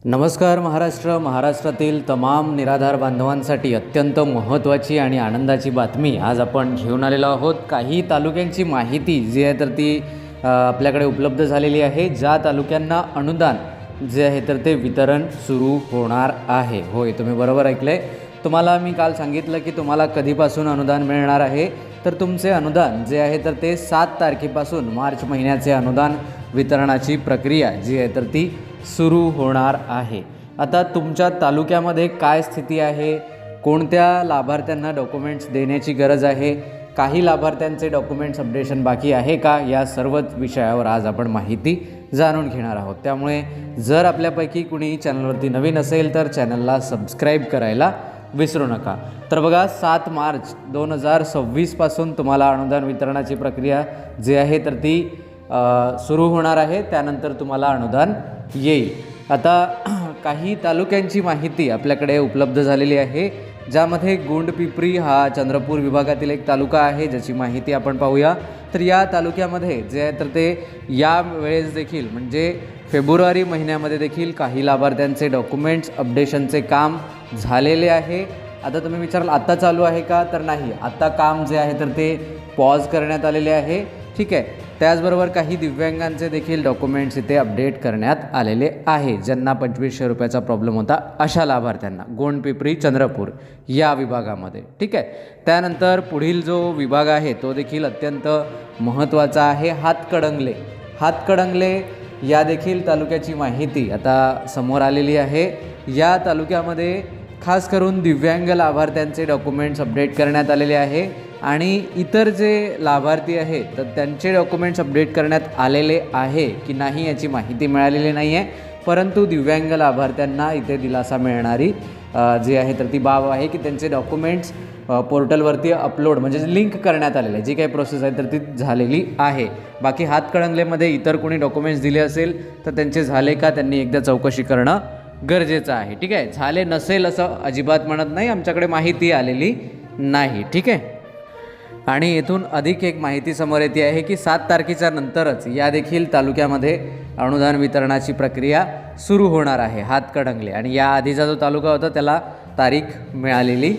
नमस्कार महाराष्ट्रातील तमाम निराधार बांधवांसाठी अत्यंत महत्त्वाची आणि आनंदाची बातमी आज आपण घेऊन आलेलो आहोत। काही तालुक्यांची माहिती जी आहे तर ती आपल्याकडे उपलब्ध झालेली आहे। ज्या तालुक्यांना अनुदान जे आहे तर ते वितरण सुरू होणार आहे। होय, तुम्ही बरोबर ऐकले। तुम्हाला मी काल सांगितलं की तुम्हाला कधीपासून अनुदान मिळणार आहे, तर तुमचे अनुदान जे आहे तर ते 7 तारखेपासून मार्च महिन्याचे अनुदान वितरणाची प्रक्रिया जी आहे तर ती सुरू होणार आहे। आता तुमच्या तालुक्यामध्ये काय स्थिती आहे, कोणत्या लाभार्थ्यांना डॉक्युमेंट्स देण्याची गरज आहे, काही लाभार्थ्यांचे डॉक्युमेंट्स अपडेशन बाकी आहे का, या सर्वच विषयावर आज आपण माहिती जाणून घेणार आहोत। त्यामुळे जर आपल्यापैकी कुणी चॅनलवरती नवीन असेल तर चॅनलला सबस्क्राईब करायला विसरू नका। तर बघा, 7 मार्च 2026 पासून तुम्हाला अनुदान वितरणाची प्रक्रिया जी आहे तर ती सुरू होणार आहे। त्यानंतर तुम्हाला अनुदान येईल। आता काही तालुक्यांची माहिती आपल्याकडे उपलब्ध झालेली आहे, ज्यामध्ये गोंडपिंपरी हा चंद्रपूर विभागातील एक तालुका आहे, ज्याची माहिती आपण पाहूया। तर या तालुक्यामध्ये जे आहे तर ते या वेळेस देखील म्हणजे फेब्रुवारी महिन्यामध्ये देखील काही लाभार्थ्यांचे डॉक्युमेंट्स अपडेशनचे काम झालेले आहे। आता तुम्ही विचाराल आता चालू आहे का, तर नाही, आता काम जे आहे तर ते पॉज करण्यात आलेले आहे। ठीक आहे। त्याचबरोबर काही दिव्यांगांचे देखील डॉक्युमेंट्स इथे अपडेट करण्यात आलेले आहे, ज्यांना 2500 रुपयाचा प्रॉब्लेम होता अशा लाभार्थ्यांना गोंडपिंपरी चंद्रपूर या विभागामध्ये। ठीक आहे। त्यानंतर पुढील जो विभाग आहे तो देखील अत्यंत महत्त्वाचा आहे, हातकणंगले या देखील तालुक्याची माहिती आता समोर आलेली आहे। या तालुक्यामध्ये खास करून दिव्यांग लाभार्थ्यांचे डॉक्युमेंट्स अपडेट करण्यात आलेले आहे आणि इतर जे लाभार्थी आहेत तर त्यांचे डॉक्युमेंट्स अपडेट करण्यात आलेले आहे की नाही याची माहिती मिळालेली नाही आहे, परंतु दिव्यांग लाभार्थ्यांना इथे दिलासा मिळणारी जी आहे तर ती बाब आहे की त्यांचे डॉक्युमेंट्स पोर्टलवरती अपलोड म्हणजे लिंक करण्यात आलेले आहे। जी काही प्रोसेस आहे तर ती झालेली आहे। बाकी हातकणंगलेमध्ये इतर कोणी डॉक्युमेंट्स दिले असेल तर त्यांचे झाले का, त्यांनी एकदा चौकशी करणं गरजेचं आहे। ठीक आहे। झाले नसेल असं अजिबात म्हणत नाही, आमच्याकडे माहिती आलेली नाही। ठीक आहे। आणि येथून अधिक एक माहिती समोर येते आहे की 7 तारखेच्या नंतरच या देखील तालुक्यामध्ये अनुदान वितरणाची प्रक्रिया सुरू होणार आहे, हातकणंगले। आणि या आधीचा जो तालुका होता त्याला तारीख मिळालेली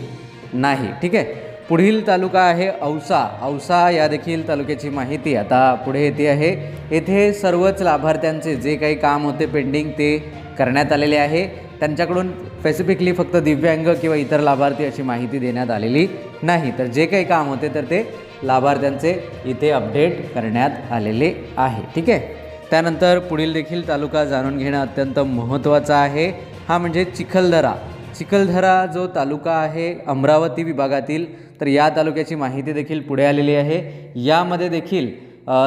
नाही। ठीक आहे। पुढील तालुका आहे औसा या देखील तालुक्याची माहिती आता पुढे येते आहे। येथे सर्वच लाभार्थ्यांचे जे काही काम होते पेंडिंग ते करण्यात आलेले आहे। त्यांच्याकडून स्पेसिफिकली फक्त दिव्यांग किंवा इतर लाभार्थी अशी माहिती देण्यात आलेली नाही, तर जे काही काम होते तर ते लाभार्थ्यांचे इथे अपडेट करण्यात आलेले आहे। ठीक आहे। त्यानंतर पुढील देखील तालुका जाणून घेणं अत्यंत महत्त्वाचं आहे, हा म्हणजे चिखलदरा जो तालुका आहे अमरावती विभागातील, तर या तालुक्याची माहिती देखील पुढे आलेली आहे। यामध्ये देखील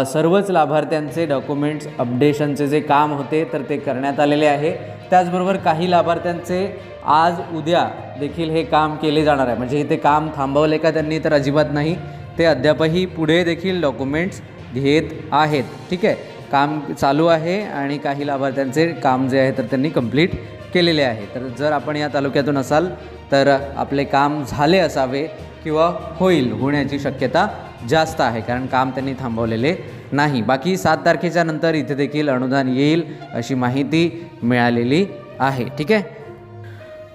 सर्वच लाभार्थ्यांचे डॉक्युमेंट्स अपडेशनचे जे काम होते तर ते करण्यात आलेले आहे। त्याचबरोबर काही लाभार्थ्यांचे आज उद्या देखील हे काम केले जाणार आहे, म्हणजे इथे काम थांबवले का त्यांनी, तर अजिबात नाही, ते अद्यापही पुढे देखील डॉक्युमेंट्स घेत आहेत। ठीक आहे। काम चालू आहे आणि काही लाभार्थ्यांचे काम जे आहे तर त्यांनी कंप्लीट केलेले आहे। तर जर आपण या तालुक्यातून असाल तर आपले काम झाले असावे किंवा होण्याची शक्यता जास्त आहे, कारण काम त्यांनी थांबवलेले नाही। बाकी 7 तारखेच्या नंतर इथे देखील अनुदान येईल अशी माहिती मिळालेली आहे। ठीक आहे।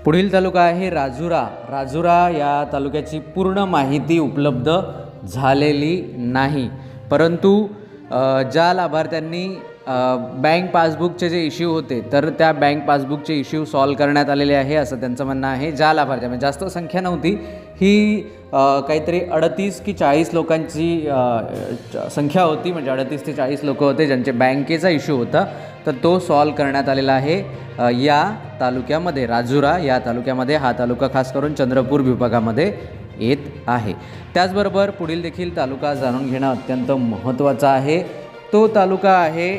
पुढील तालुका आहे राजुरा या तालुक्याची पूर्ण माहिती उपलब्ध झालेली नाही, परंतु ज्या लाभार्थ्यांनी बँक पासबुकचे जे इश्यू होते तर त्या बँक पासबुकचे इश्यू सॉल्व करण्यात आलेले आहे असं त्यांचं म्हणणं आहे। ज्या लाभार्थी म्हणजे जास्त संख्या नव्हती, ही काहीतरी 38 की 40 लोकांची संख्या होती, म्हणजे 38 ते 40 लोक होते ज्यांचे बँकेचा इश्यू होता, तर तो सॉल्व करण्यात आलेला आहे या तालुक्यामध्ये, राजुरा या तालुक्यामध्ये। हा तालुका खास करून चंद्रपूर विभागामध्ये येत आहे। त्याचबरोबर पुढील देखील तालुका जाणून घेणं अत्यंत महत्त्वाचं आहे, तो तालुका आहे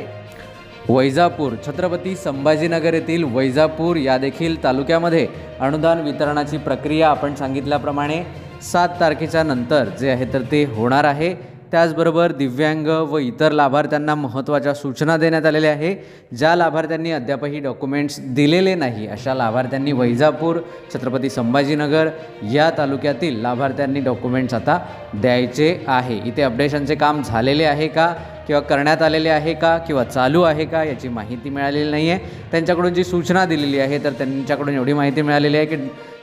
वैजापूर, छत्रपती संभाजीनगर येथील वैजापूर या देखील तालुक्यामध्ये अनुदान वितरणाची प्रक्रिया आपण सांगितल्याप्रमाणे 7 तारखेच्या नंतर जे आहे तर ते होणार आहे। त्याचबरोबर दिव्यांग व इतर लाभार्थ्यांना महत्त्वाच्या सूचना देण्यात आलेल्या आहे। ज्या लाभार्थ्यांनी अद्यापही डॉक्युमेंट्स दिलेले नाही अशा लाभार्थ्यांनी वैजापूर, छत्रपती संभाजीनगर या तालुक्यातील लाभार्थ्यांनी डॉक्युमेंट्स आता द्यायचे आहे। इथे अपडेशनचे काम झालेले आहे का किंवा करण्यात आलेले आहे का किंवा चालू आहे का याची माहिती मिळालेली नाही आहे. त्यांच्याकडून जी सूचना दिलेली आहे तर त्यांच्याकडून एवढी माहिती मिळालेली आहे की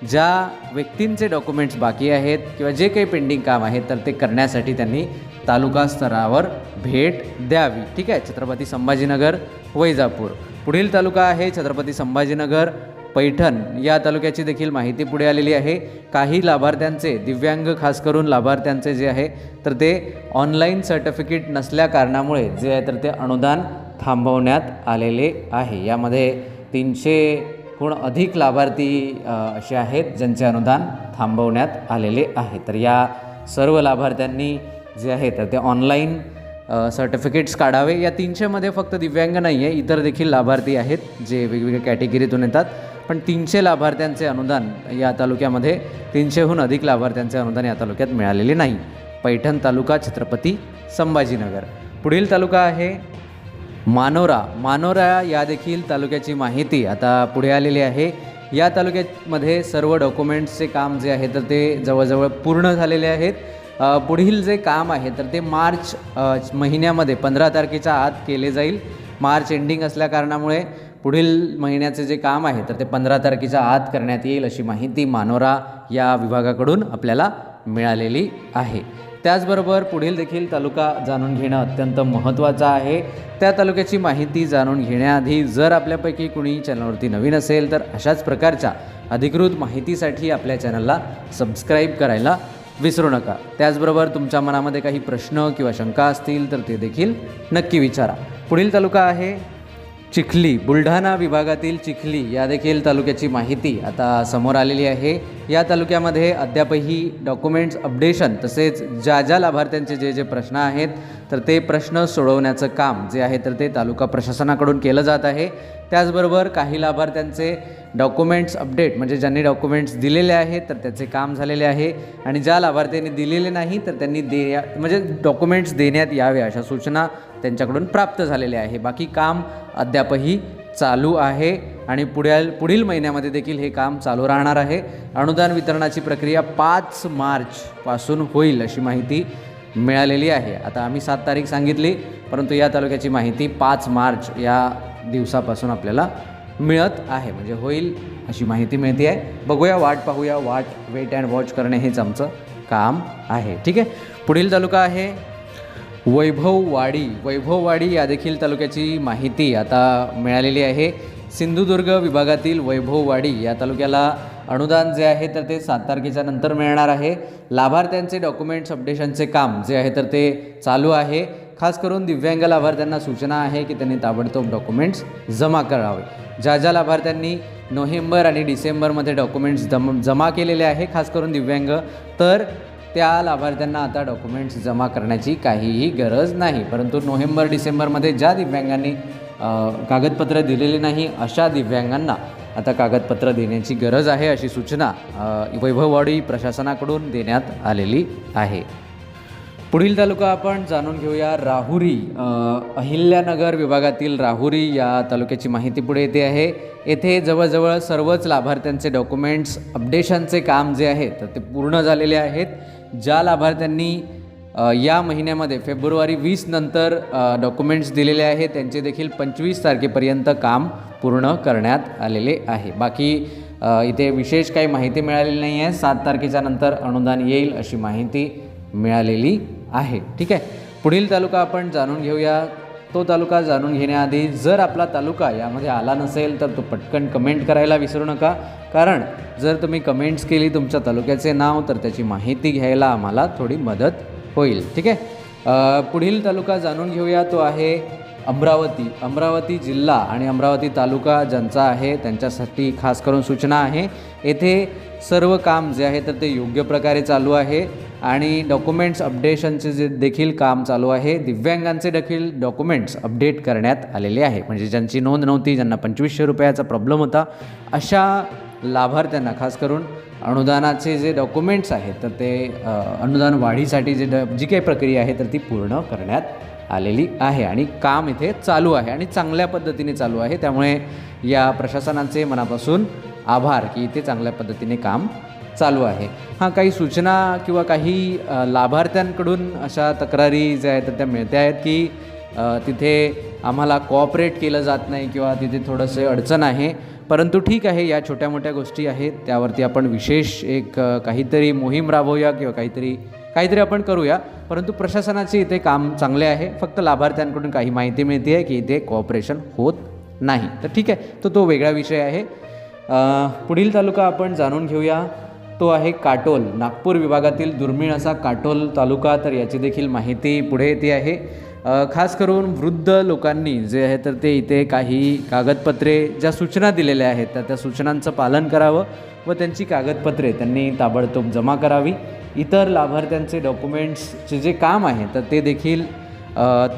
ज्या व्यक्तींचे डॉक्युमेंट्स बाकी आहेत किंवा जे काही पेंडिंग काम आहे तर ते करण्यासाठी त्यांनी तालुका स्तरावर भेट द्यावी. ठीक आहे. छत्रपती संभाजीनगर, वैजापूर. पुढील तालुका आहे छत्रपती संभाजीनगर, पैठण या तालुक्याची देखील माहिती पुढे आलेली आहे. काही लाभार्थ्यांचे, दिव्यांग खास करून लाभार्थ्यांचे जे आहे तर ते ऑनलाईन सर्टिफिकेट नसल्या कारणामुळे जे आहे तर ते अनुदान थांबवण्यात आलेले आहे. यामध्ये 300हून अधिक लाभार्थी असे आहेत ज्यांचे अनुदान थांबवण्यात आलेले आहे. तर या सर्व लाभार्थ्यांनी जे आहे तर ते ऑनलाईन सर्टिफिकेट्स काढावे. या 300मध्ये फक्त दिव्यांग नाही आहे, इतर देखील लाभार्थी आहेत जे वेगवेगळ्या कॅटेगरीतून येतात. पण 300 लाभार्थ्यांचे अनुदान या तालुक्यामध्ये, 300हून अधिक लाभार्थ्यांचे अनुदान या तालुक्यात मिळालेले नाही. पैठण तालुका, छत्रपती संभाजीनगर. पुढील तालुका आहे मानोरा. मानोरा या देखील तालुक्याची माहिती आता पुढे आलेली आहे. या तालुक्यामध्ये सर्व डॉक्युमेंट्सचे काम जे आहे तर ते जवळजवळ पूर्ण झालेले आहेत. पुढील जे काम आहे तर ते मार्च महिन्यामध्ये 15 तारखेच्या आत केले जाईल. मार्च एंडिंग असल्या कारणामुळे पुढील महिन्याचे जे काम आहे तर ते 15 तारखेच्या आत करण्यात येईल अशी माहिती मानोरा या विभागाकडून आपल्याला मिळालेली आहे. त्याचबरोबर पुढील देखील तालुका जाणून घेणं अत्यंत महत्त्वाचं आहे. त्या तालुक्याची माहिती जाणून घेण्याआधी जर आपल्यापैकी कुणी चॅनलवरती नवीन असेल तर अशाच प्रकारच्या अधिकृत माहितीसाठी आपल्या चॅनलला सबस्क्राईब करायला विसरू नका. त्याचबरोबर तुमच्या मनामध्ये काही प्रश्न किंवा शंका असतील तर ते देखील नक्की विचारा. पुढील तालुका आहे चिखली. बुलढाणा विभागातील चिखली या देखील तालुक्याची माहिती आता समोर आलेली आहे. या तालुक्यामध्ये अद्यापही डॉक्युमेंट्स अपडेशन तसेच ज्या लाभार्थ्यांचे जे प्रश्न आहेत तर ते प्रश्न सोडवण्याचं काम जे आहे तर ते तालुका प्रशासनाकडून केलं जात आहे. त्याचबरोबर काही लाभार्थ्यांचे डॉक्युमेंट्स अपडेट म्हणजे ज्यांनी डॉक्युमेंट्स दिलेले आहेत तर त्याचे काम झालेले आहे आणि ज्या लाभार्थ्यांनी दिलेले नाही तर त्यांनी म्हणजे डॉक्युमेंट्स देण्यात यावे अशा सूचना त्यांच्याकडून प्राप्त झालेल्या आहे. बाकी काम अद्यापही चालू आहे आणि पुढील महिन्यामध्ये देखील हे काम चालू राहणार आहे. अनुदान वितरणाची प्रक्रिया 5 मार्चपासून होईल अशी माहिती मिळालेली आहे. आता आम्ही 7 तारीख सांगितली परंतु या तालुक्याची माहिती 5 मार्च या दिवसापासून आपल्याला मिळत आहे, म्हणजे होईल अशी माहिती मिळते आहे. बघूया, वाट पाहूया, वेट अँड वॉच करणे हेच आमचं काम आहे. ठीक आहे. पुढील तालुका आहे वैभववाडी. वैभववाडी या देखील तालुक्याची माहिती आता मिळालेली आहे. सिंधुदुर्ग विभागातील वैभववाडी या तालुक्याला अनुदान जे आहे तर ते 7 तारखेच्या नंतर मिळणार आहे. लाभार्थ्यांचे डॉक्युमेंट्स अपडेशनचे काम जे आहे तर ते चालू आहे. खास करून दिव्यांग लाभार्थ्यांना सूचना आहे की त्यांनी ताबडतोब डॉक्युमेंट्स जमा करावे. ज्या लाभार्थ्यांनी नोव्हेंबर आणि डिसेंबरमध्ये डॉक्युमेंट्स जमा केलेले आहे खास करून दिव्यांग, तर त्या लाभार्थ्यांना आता डॉक्युमेंट्स जमा करण्याची काहीही गरज नाही. परंतु नोव्हेंबर डिसेंबरमध्ये ज्या दिव्यांगांनी कागदपत्र दिलेली नाही अशा दिव्यांगांना आता कागदपत्र देण्याची गरज आहे अशी सूचना वैभववाडी प्रशासनाकडून देण्यात आलेली आहे. पुढील तालुका आपण जाणून घेऊया राहुरी. अहिल्यानगर विभागातील राहुरी या तालुक्याची माहिती पुढे येते आहे. येथे जवळजवळ सर्वच लाभार्थ्यांचे डॉक्युमेंट्स अपडेशनचे काम जे आहे तर ते पूर्ण झालेले आहेत. ज्या लाभार्थ्यांनी या महिन्यामध्ये फेब्रुवारी 20 नंतर डॉक्युमेंट्स दिलेले आहेत त्यांचे देखील 25 तारखेपर्यंत काम पूर्ण करण्यात आलेले आहे. बाकी इथे विशेष काही माहिती मिळालेली नाही आहे. 7 तारखेच्या नंतर अनुदान येईल अशी माहिती मिळालेली आहे. ठीक आहे. पुढील तालुका आपण जाणून घेऊया. तो तालुका जाणून घेण्याआधी जर आपला तालुका यामध्ये आला नसेल तर तो पटकन कमेंट करायला विसरू नका, कारण जर तुम्ही कमेंट्स केली तुमच्या तालुक्याचे नाव तर त्याची माहिती घ्यायला आम्हाला थोडी मदत होईल. ठीक आहे. पुढील तालुका जाणून घेऊया. तो आहे अमरावती. अमरावती जिल्हा आणि अमरावती तालुका ज्यांचा आहे त्यांच्यासाठी खास करून सूचना आहे. येथे सर्व काम जे आहे तर ते योग्य प्रकारे चालू आहे आणि डॉक्युमेंट्स अपडेशनचे जे देखील काम चालू आहे. दिव्यांगांचे देखील डॉक्युमेंट्स अपडेट करण्यात आलेले आहे. म्हणजे ज्यांची नोंद नव्हती, ज्यांना 2500 रुपयाचा प्रॉब्लेम होता, अशा लाभार्थ्यांना खास करून अनुदानाचे जे डॉक्युमेंट्स आहेत तर ते अनुदान वाढीसाठी जी काही प्रक्रिया आहे तर ती पूर्ण करण्यात आलेली आहे आणि काम इथे चालू आहे आणि चांगल्या पद्धतीने चालू आहे. त्यामुळे या प्रशासनाचे मनापासून आभार की इथे चांगल्या पद्धतीने काम चालू आहे. हां, काही सूचना किंवा काही लाभार्थ्यांकडून अशा तक्रारी ज्या आहेत त्या मिळत्या आहेत की तिथे आम्हाला कोऑपरेट केलं जात नाही किंवा तिथे थोडंसं अडचण आहे. परंतु ठीक आहे, या छोट्या मोठ्या गोष्टी आहेत, त्यावरती आपण विशेष एक काहीतरी मोहीम राबवूया किंवा काहीतरी आपण करूया. परंतु प्रशासनाचे इथे काम चांगले आहे. फक्त लाभार्थ्यांकडून काही माहिती मिळते आहे की इथे कोऑपरेशन होत नाही. तर ठीक आहे, तो वेगळा विषय आहे. पुढील तालुका आपण जाणून घेऊया. तो आहे काटोल. नागपूर विभागातील दुर्मिळ असा काटोल तालुका. तर याची देखील माहिती पुढे येते आहे. खास करून वृद्ध लोकांनी जे आहे तर ते इथे काही कागदपत्रे ज्या सूचना दिलेल्या आहेत तर त्या सूचनांचं पालन करावं व त्यांची कागदपत्रे त्यांनी ताबडतोब जमा करावी. इतर लाभार्थ्यांचे डॉक्युमेंट्सचे जे काम आहे तर ते देखील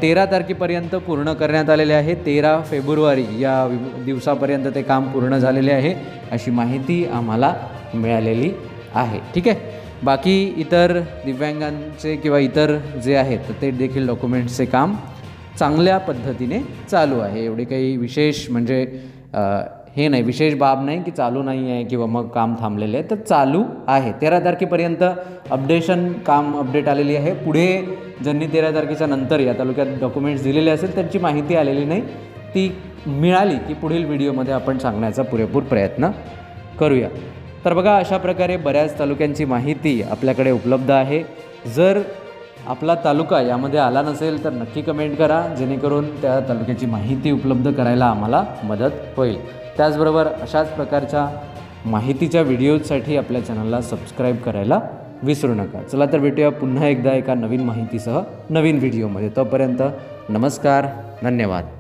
13 तारखेपर्यंत पूर्ण करण्यात आलेले आहे. 13 फेब्रुवारी या दिवसापर्यंत ते काम पूर्ण झालेले आहे अशी माहिती आम्हाला मिळालेली आहे. ठीक आहे. बाकी इतर दिव्यांगांचे किंवा इतर जे आहेत तर ते देखील डॉक्युमेंट्सचे काम चांगल्या पद्धतीने चालू आहे. एवढे काही विशेष म्हणजे हे नाही, विशेष बाब नाही की चालू नाही आहे किंवा मग काम थांबलेले आहे, तर चालू आहे. 13 तारखेपर्यंत अपडेट आलेली आहे. पुढे ज्यांनी 13 तारखेच्या नंतर या तालुक्यात डॉक्युमेंट्स दिलेले असेल त्यांची माहिती आलेली नाही, ती मिळाली की पुढील व्हिडिओमध्ये आपण सांगण्याचा पुरेपूर प्रयत्न करूया. तर बघा, अशा प्रकारे बऱ्याच तालुक्यांची माहिती आपल्याकडे उपलब्ध आहे. जर आपला तालुका यामध्ये आला नसेल तर नक्की कमेंट करा, जेणेकरून त्या तालुक्याची माहिती उपलब्ध करायला आम्हाला मदत होईल. त्याचबरोबर अशाच प्रकारच्या माहितीच्या व्हिडिओजसाठी आपल्या चॅनलला सबस्क्राईब करायला विसरू नका. चला तर भेटूया पुन्हा एकदा एका नवीन माहितीसह नवीन व्हिडिओमध्ये. तोपर्यंत नमस्कार, धन्यवाद.